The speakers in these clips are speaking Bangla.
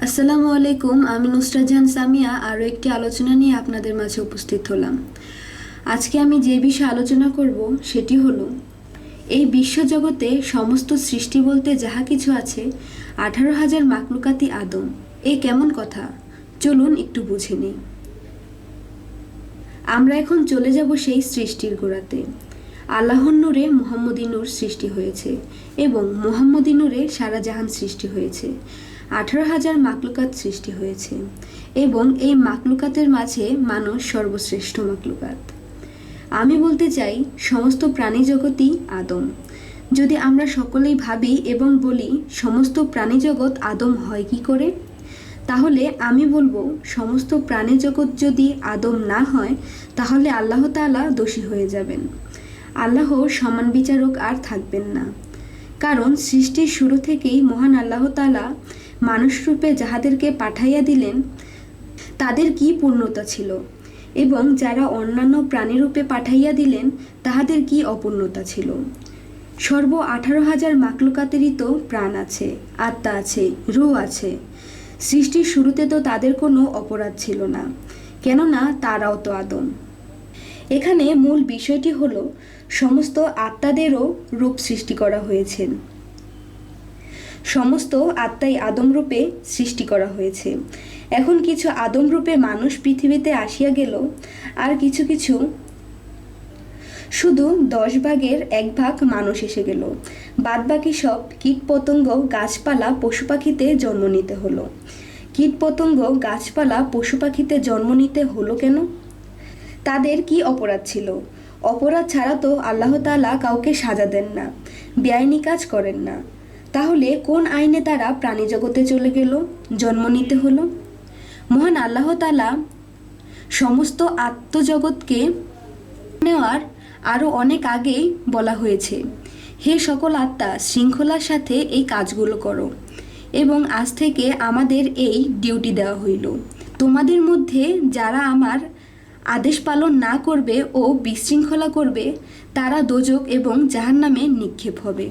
আসসালামু আলাইকুম। আমি নুসরাত জাহান সামিয়া আরও একটি আলোচনা নিয়ে আপনাদের মাঝে উপস্থিত হলাম। আজকে আমি যে বিষয়ে আলোচনা করব সেটি হলো এই বিশ্বজগতে সমস্ত সৃষ্টি বলতে যাহা কিছু আছে 18,000 মাকলুকাতি আদম। এ কেমন কথা? চলুন একটু বুঝে নিই। আমরা এখন চলে যাব সেই সৃষ্টির গোড়াতে। আল্লাহর নূরে মুহাম্মদী নূর সৃষ্টি হয়েছে এবং মুহাম্মদী নূরে সারা জাহান সৃষ্টি হয়েছে। 18,000 মাকলুকাত সৃষ্টি হয়েছে এবং এই মাকলুকাতের মাঝে মানুষ সর্বশ্রেষ্ঠ মাকলুকাত। আমি বলতে চাই সমস্ত প্রাণী জগৎই আদম। যদি আমরা সকলেই ভাবি এবং বলি সমস্ত প্রাণী জগৎ আদম হয় কি করে, তাহলে আমি বলবো সমস্ত প্রাণী জগৎ যদি আদম না হয় তাহলে আল্লাহ তাআলা দোষী হয়ে যাবেন। আল্লাহ সমান বিচারক আর থাকবেন না। কারণ সৃষ্টির শুরু থেকেই মহান আল্লাহ তাআলা মানুষরূপে যাহাদেরকে পাঠাইয়া দিলেন তাদের কি পূর্ণতা ছিল, এবং যারা অন্যান্য প্রাণীরূপে পাঠাইয়া দিলেন তাহাদের কি অপূর্ণতা ছিল। সর্ব 18,000 মাকলুকাতেরই তো প্রাণ আছে, আত্মা আছে, রূহ আছে। সৃষ্টির শুরুতে তো তাদের কোনো অপরাধ ছিল না, কেননা তারাও তো আদম। এখানে মূল বিষয়টি হলো সমস্ত আত্মাদেরও রূপ সৃষ্টি করা হয়েছে। সমস্ত আত্মাই আদম রূপে সৃষ্টি করা হয়েছে। এখন কিছু আদম রূপে মানুষ পৃথিবীতে আসিয়া গেল, আর কিছু কিছু শুধু 10 ভাগের 1 ভাগ মানুষ এসে গেল। বাদ বাকি সব কীট পতঙ্গ, গাছপালা, পশু পাখিতে জন্ম নিতে হলো। কীট পতঙ্গ, গাছপালা, পশু পাখিতে জন্ম নিতে হলো কেন? তাদের কি অপরাধ ছিল? অপরাধ ছাড়া তো আল্লাহ তাআলা কাউকে সাজা দেন না, বেআইনি কাজ করেন না। তাহলে কোন আইনে তারা প্রাণী জগতে চলে গেল, জন্ম নিতে হলো? মহান আল্লাহ তাআলা সমস্ত আত্মজগৎকে নেওয়ার আরও অনেক আগেই বলা হয়েছে, হে সকল আত্মা, শৃঙ্খলার সাথে এই কাজগুলো করো। এবং আজ থেকে আমাদের এই ডিউটি দেওয়া হইল, তোমাদের মধ্যে যারা আমার আদেশ পালন না করবে ও বিশৃঙ্খলা করবে তারা দোজক এবং জাহান্নামে নিক্ষেপ হবে।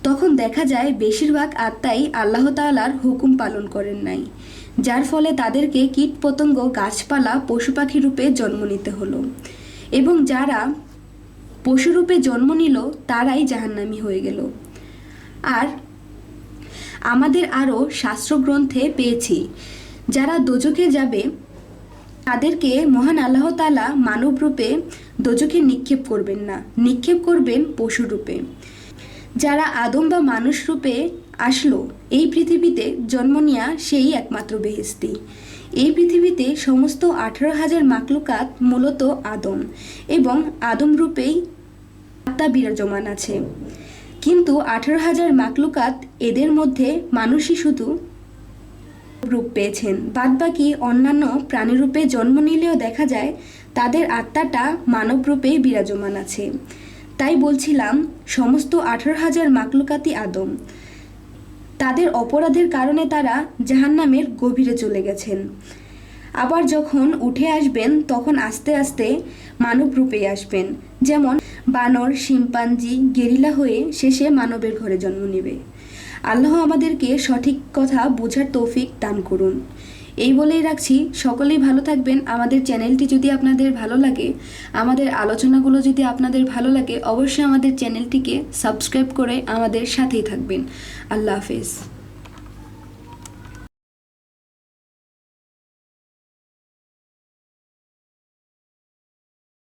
তখন দেখা যায় বেশিরভাগ আত্মাই আল্লাহ তাআলার হুকুম পালন করেন নাই, যার ফলে তাদেরকে কীট পতঙ্গ, গাছপালা, পশু পাখি রূপে জন্ম নিতে হলো। এবং যারা পশুরূপে জন্ম নিল তারাই জাহান্নামী হয়ে গেল। আর আমাদের আরও শাস্ত্রগ্রন্থে পেয়েছি যারা দোজকে যাবে তাদেরকে মহান আল্লাহ তাআলা মানব রূপে দোজকে নিক্ষেপ করবেন না, নিক্ষেপ করবেন পশু রূপে। যারা আদম বা মানুষ রূপে আসলো এই পৃথিবীতে জন্ম নেয়া সেই একমাত্র বেহেশতি। এই পৃথিবীতে সমস্ত 18,000 মাকলুকাত মূলত আদম এবং আদম রূপেই আত্মা বিরাজমান আছে। কিন্তু 18,000 মাকলুকাত এদের মধ্যে মানুষই শুধু রূপ পেয়েছেন, বাদবাকি অন্যান্য প্রাণীরূপে জন্ম নিলেও দেখা যায় তাদের আত্মাটা মানব রূপেই বিরাজমান আছে। তাই বলছিলাম সমস্ত 18,000 মাকলুকাতই আদম। তাদের অপরাধের কারণে তারা জাহান্নামের গভীরে চলে গেছেন। আবার যখন উঠে আসবেন তখন আস্তে আস্তে মানব রূপেই আসবেন, যেমন বানর, শিম্পাঞ্জি, গেরিলা হয়ে শেষে মানবের ঘরে জন্ম নেবে। আল্লাহ আমাদেরকে সঠিক কথা বোঝার তৌফিক দান করুন। এই বলেই রাখছি, সকলেই ভালো থাকবেন। আমাদের চ্যানেলটি যদি আপনাদের ভালো লাগে, আমাদের আলোচনাগুলো যদি আপনাদের ভালো লাগে, অবশ্যই আমাদের চ্যানেলটিকে সাবস্ক্রাইব করে আমাদের সাথেই থাকবেন। আল্লাহ হাফেজ।